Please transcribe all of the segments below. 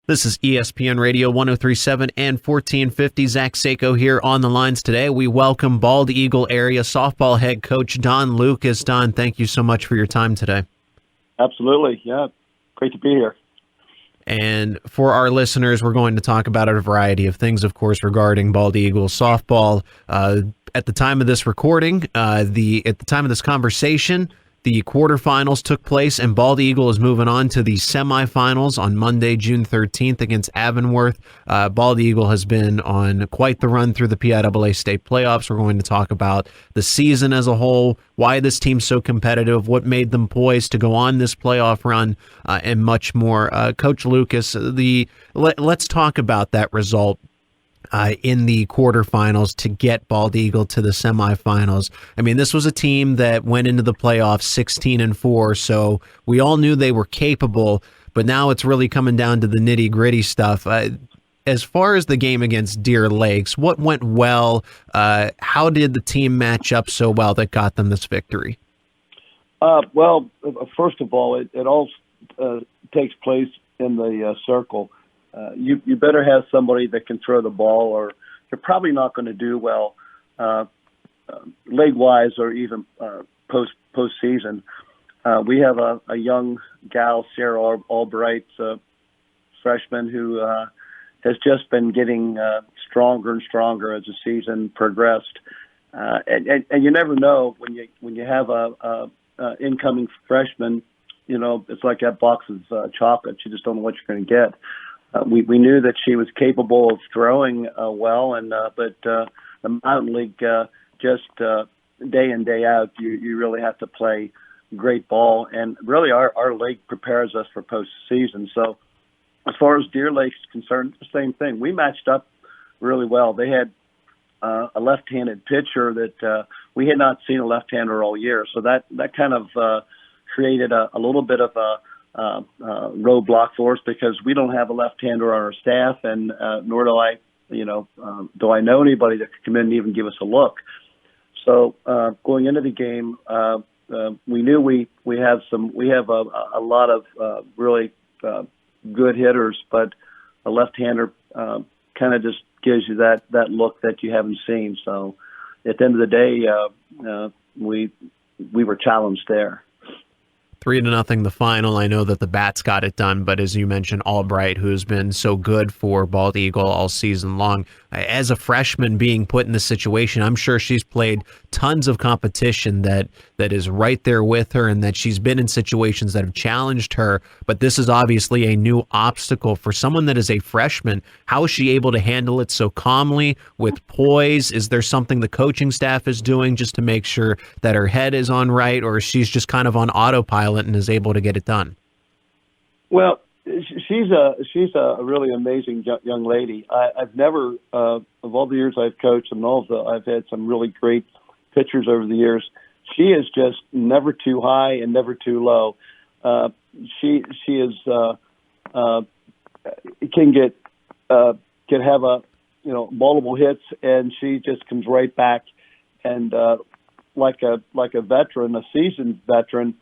This is ESPN Radio 103.7 and 1450. Zach Seyko here on the lines today. We welcome Bald Eagle area softball head coach Don Lucas. Don, thank you so much for your time today. Absolutely. Yeah. Great to be here. And for our listeners, we're going to talk about a variety of things, of course, regarding Bald Eagle softball. At the time of this recording, at the time of this conversation, the quarterfinals took place, and Bald Eagle is moving on to the semifinals on Monday, June 13th against Avonworth. Bald Eagle has been on quite the run through the PIAA state playoffs. We're going to talk about the season as a whole, why this team's so competitive, what made them poised to go on this playoff run, and much more. Coach Lucas, let's talk about that result in the quarterfinals to get Bald Eagle to the semifinals. I mean, this was a team that went into the playoffs 16-4, so we all knew they were capable, but now it's really coming down to the nitty-gritty stuff. As far as the game against Deer Lakes, what went well? How did the team match up so well that got them this victory? Well, first of all, it all takes place in the circle. You better have somebody that can throw the ball, or you're probably not going to do well leg-wise or even postseason. We have a young gal, Sarah Albright, freshman, who has just been getting stronger and stronger as the season progressed. And you never know when you have a incoming freshman. You know, it's like that box of chocolates. You just don't know what you're going to get. We knew that she was capable of throwing well, but the Mountain League, just day in, day out, you really have to play great ball. And really our league prepares us for postseason. So as far as Deer Lake's concerned, the same thing. We matched up really well. They had a left-handed pitcher that we had not seen a left-hander all year. So that kind of created a little bit of a roadblock for us, because we don't have a left-hander on our staff, and nor do I know anybody that could come in and even give us a look. So going into the game, we knew we have a lot of really good hitters, but a left-hander kind of just gives you that look that you haven't seen. So at the end of the day, we were challenged there. 3-0 the final. I know that the Bats got it done, but as you mentioned, Albright, who's been so good for Bald Eagle all season long, as a freshman being put in this situation, I'm sure she's played tons of competition that is right there with her, and that she's been in situations that have challenged her. But this is obviously a new obstacle for someone that is a freshman. How is she able to handle it so calmly, with poise? Is there something the coaching staff is doing just to make sure that her head is on right, or she's just kind of on autopilot and is able to get it done? Well, she's a really amazing young lady. I've never, of all the years I've coached, and I've had some really great pitchers over the years. She is just never too high and never too low. She is can have multiple hits, and she just comes right back, and like a veteran, a seasoned veteran.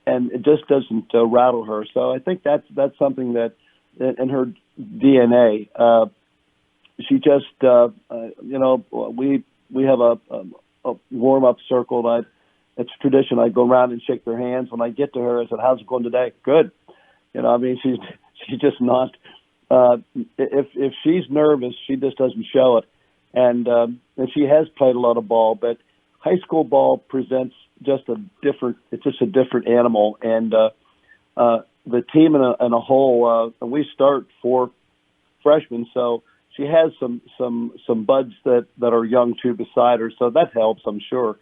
And it just doesn't rattle her. So I think that's something that in her DNA. She just, we have a warm up circle. And it's tradition. I go around and shake their hands. When I get to her, I said, "How's it going today?" Good. She's just not. If she's nervous, she just doesn't show it. And she has played a lot of ball, but high school ball presents just a different animal. And the team in a whole, we start 4 freshmen, so she has some buds that are young too beside her, so that helps, I'm sure.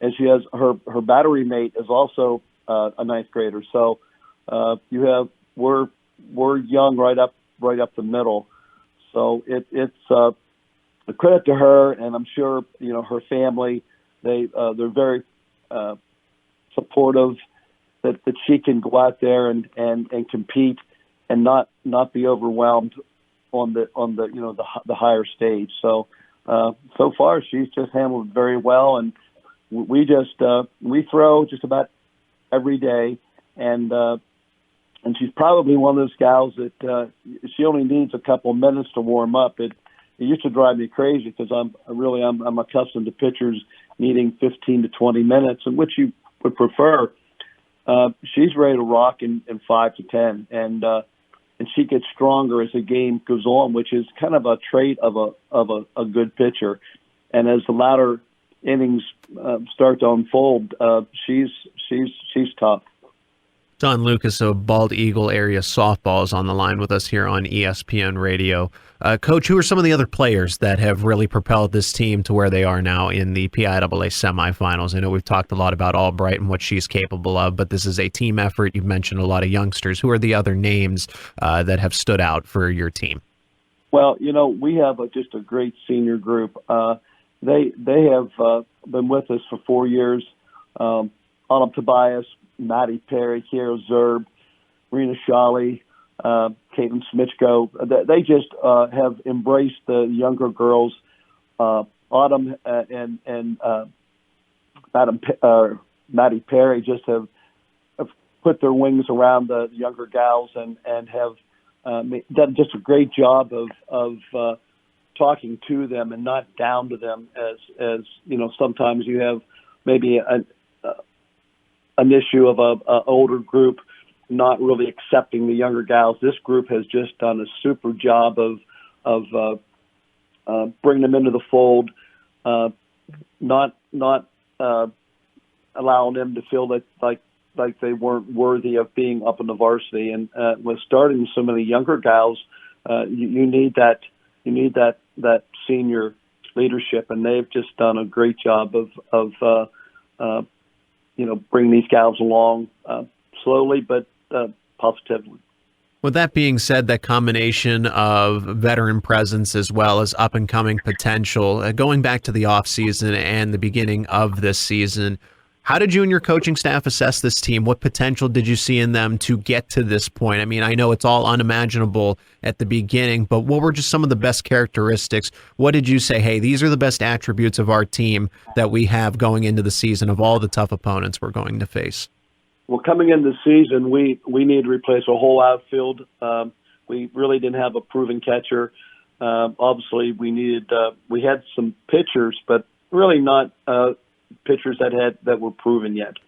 And she has her battery mate is also a ninth grader, so we're young right up the middle. So it's a credit to her, and I'm sure her family. They're very supportive that she can go out there and compete and not be overwhelmed on the higher stage. So so far she's just handled it very well, and we throw just about every day, and and she's probably one of those gals that she only needs a couple of minutes to warm up. It used to drive me crazy because I'm accustomed to pitchers needing 15 to 20 minutes, and which you would prefer. She's ready to rock in 5 to 10, and she gets stronger as the game goes on, which is kind of a trait of a good pitcher. And as the latter innings start to unfold, she's tough. Don Lucas of Bald Eagle Area Softball is on the line with us here on ESPN Radio. Coach, who are some of the other players that have really propelled this team to where they are now in the PIAA semifinals? I know we've talked a lot about Albright and what she's capable of, but this is a team effort. You've mentioned a lot of youngsters. Who are the other names that have stood out for your team? Well, we have just a great senior group. They have been with us for 4 years. Autumn Tobias, Maddie Perry, Kiera Zerb, Rena Shawley, Caitlin Smichko. They just have embraced the younger girls. Autumn and Maddie Perry just have put their wings around the younger gals and have done just a great job of talking to them and not down to them as sometimes you have maybe an issue of a older group not really accepting the younger gals. This group has just done a super job of bringing them into the fold, not allowing them to feel that like they weren't worthy of being up in the varsity. And with starting so many younger gals, you need that senior leadership, and they've just done a great job of bring these gals along slowly but positively. With that being said, that combination of veteran presence as well as up-and-coming potential, going back to the offseason and the beginning of this season, how did you and your coaching staff assess this team? What potential did you see in them to get to this point? I mean, I know it's all unimaginable at the beginning, but what were just some of the best characteristics? What did you say, hey, these are the best attributes of our team that we have going into the season of all the tough opponents we're going to face? Well, coming into the season, we need to replace a whole outfield. We really didn't have a proven catcher. Obviously, we had some pitchers, but really not pitchers that were proven yet.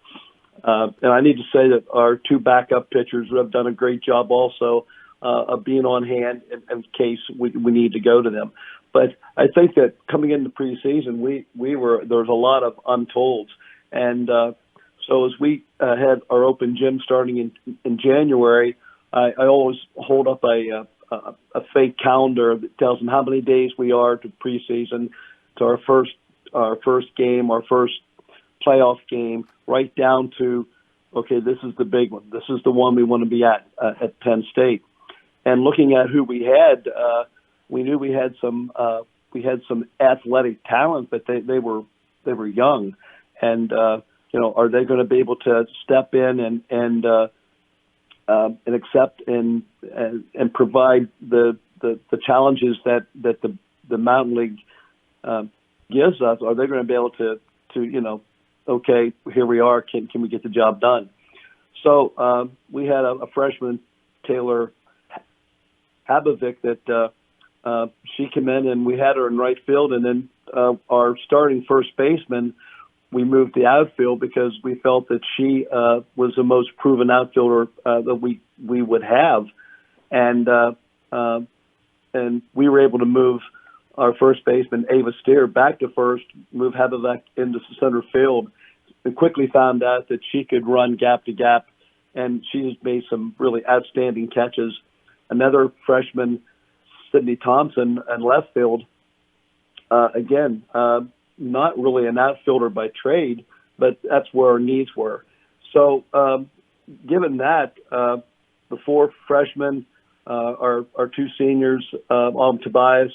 And I need to say that our two backup pitchers have done a great job also of being on hand in case we need to go to them. But I think that coming into preseason, there was a lot of untolds. And so as we had our open gym starting in January, I always hold up a fake calendar that tells them how many days we are to preseason, to our first game, our first playoff game, right down to, okay, this is the big one. This is the one we want to be at Penn State. And looking at who we had, we knew we had some athletic talent, but they were young, and are they going to be able to step in and accept and provide the challenges that the Mountain League gives us? Are they going to be able to okay, here we are, can we get the job done? So we had a freshman, Taylor Habovic, that she came in and we had her in right field, and then our starting first baseman, we moved the outfield because we felt that she was the most proven outfielder that we would have, and we were able to move our first baseman, Ava Steer, back to first, move Habovic into center field, and quickly found out that she could run gap to gap, and she has made some really outstanding catches. Another freshman, Sydney Thompson, in left field, again, not really an outfielder by trade, but that's where our needs were. So given that, the four freshmen, our two seniors, Tobias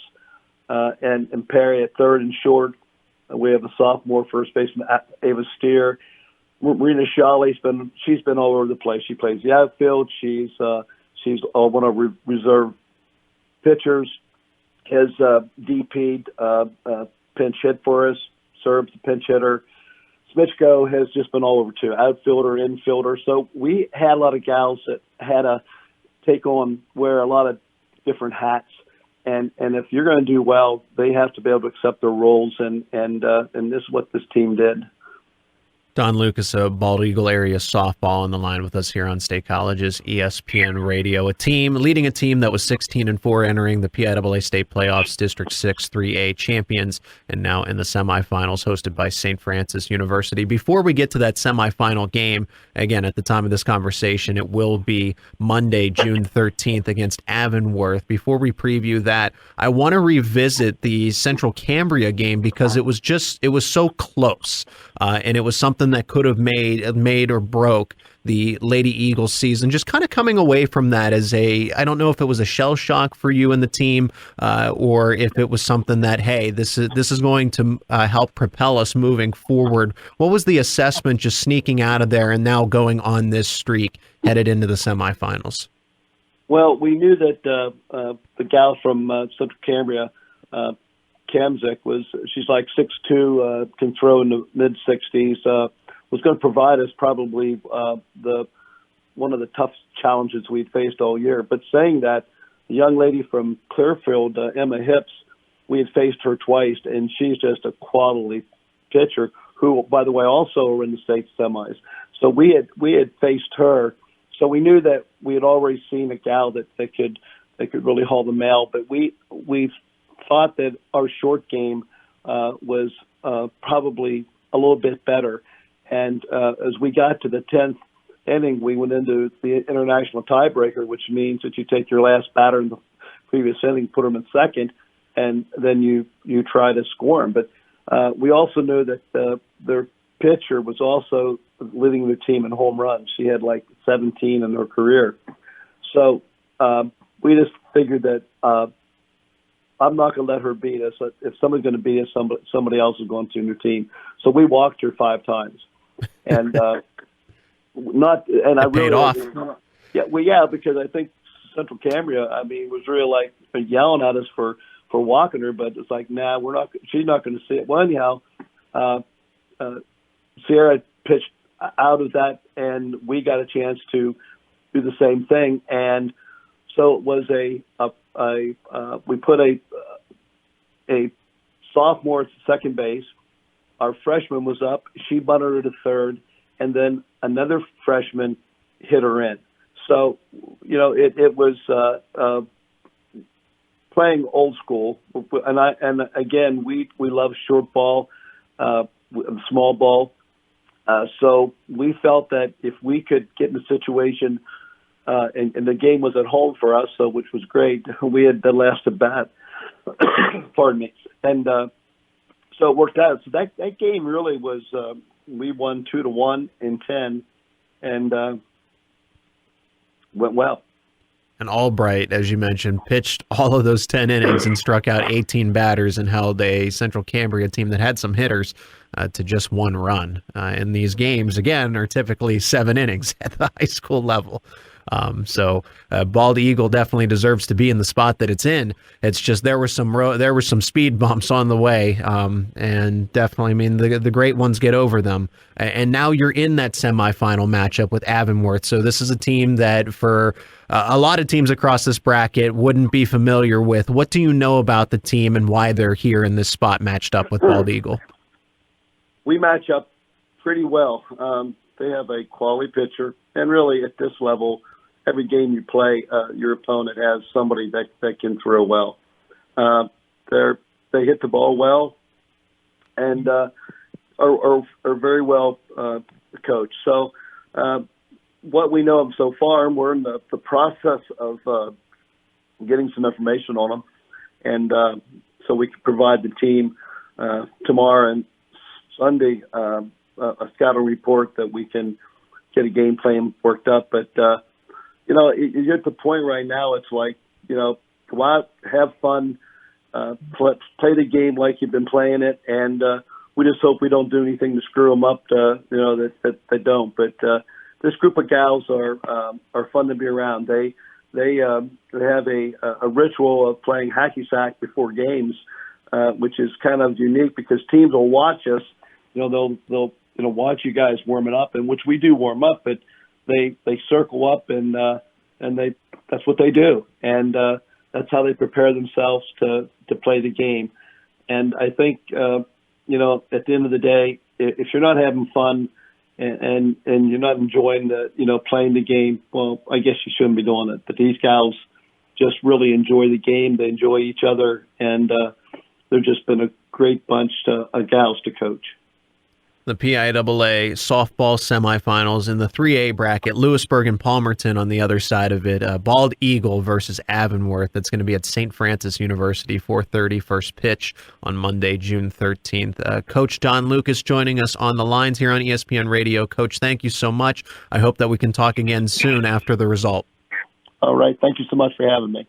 and Perry at third and short. We have a sophomore first baseman, Ava Steer. Rena Shawley's she's been all over the place. She plays the outfield. She's one of our reserve pitchers. Has DP'd pinch hit for us. Serves the pinch hitter. Smichko has just been all over too. Outfielder, infielder. So we had a lot of gals had to wear a lot of different hats. And if you're going to do well, they have to be able to accept their roles, and this is what this team did. Don Lucas of Bald Eagle area softball on the line with us here on State College's ESPN Radio. Leading a team that was 16-4 entering the PIAA State Playoffs, District 6 3A champions, and now in the semifinals, hosted by St. Francis University. Before we get to that semifinal game, again, at the time of this conversation, it will be Monday, June 13th against Avonworth. Before we preview that, I want to revisit the Central Cambria game because it was so close, and it was something that could have made or broke the Lady Eagles season. Just kind of coming away from that as I don't know if it was a shell shock for you and the team, or if it was something that, hey, this is going to help propel us moving forward. What was the assessment just sneaking out of there and now going on this streak headed into the semifinals? Well, we knew that the gal from Central Cambria, Kamzik, she's like 6'2", can throw in the mid-60s, was going to provide us probably one of the toughest challenges we'd faced all year. But saying that, the young lady from Clearfield, Emma Hips, we had faced her twice, and she's just a quality pitcher who, by the way, also were in the state semis. So we had faced her. So we knew that we had already seen a gal that could really haul the mail. But we thought that our short game was probably a little bit better. And as we got to the 10th inning, we went into the international tiebreaker, which means that you take your last batter in the previous inning, put them in second, and then you try to score them. But we also knew that their pitcher was also leading the team in home runs. She had like 17 in her career. So we just figured that I'm not going to let her beat us. If somebody's going to beat us, somebody else is going to in your team. So we walked her 5 times. And I really paid off. Because I think Central Cambria, was really like yelling at us for walking her, but it's like, nah, she's not going to see it. Well, anyhow, Sierra pitched out of that, and we got a chance to do the same thing. And so it was we put a sophomore at second base. Our freshman was up. She bunted her to third, and then another freshman hit her in. So, it was playing old school. And again, we love short ball, small ball. So we felt that if we could get in a situation, and the game was at home for us, which was great. We had the last at bat. Pardon me. And so it worked out. So that game really was, we won 2-1 in 10, and went well. And Albright, as you mentioned, pitched all of those 10 innings and struck out 18 batters and held a Central Cambria team that had some hitters to just 1 run. And these games, again, are typically 7 innings at the high school level. So Bald Eagle definitely deserves to be in the spot that it's in. It's just there were some speed bumps on the way, and definitely, the great ones get over them. And now you're in that semifinal matchup with Avonworth. So this is a team that for a lot of teams across this bracket wouldn't be familiar with. What do you know about the team and why they're here in this spot matched up with Bald Eagle? We match up pretty well. They have a quality pitcher, and really at this level, every game you play, your opponent has somebody that can throw well. They hit the ball well, and are very well coached. So what we know of so far, we're in the process of getting some information on them, and so we can provide the team tomorrow and Sunday a scouting report that we can get a game plan worked up. But you're at the point right now, it's like, go out, have fun, play the game like you've been playing it, and we just hope we don't do anything to screw them up, that they don't. But this group of gals are fun to be around. They have a ritual of playing hacky sack before games, which is kind of unique because teams will watch us. They'll watch you guys warming up, and which we do warm up, but they circle up and and that's what they do, and that's how they prepare themselves to play the game. And I think at the end of the day, if you're not having fun and you're not enjoying playing the game, well, I guess you shouldn't be doing it. But these gals just really enjoy the game. They enjoy each other, and they've just been a great bunch of gals to coach. The PIAA softball semifinals in the 3A bracket, Lewisburg and Palmerton on the other side of it. Bald Eagle versus Avonworth. That's going to be at St. Francis University, 4:30 first pitch on Monday, June 13th. Coach Don Lucas joining us on the lines here on ESPN Radio. Coach, thank you so much. I hope that we can talk again soon after the result. All right. Thank you so much for having me.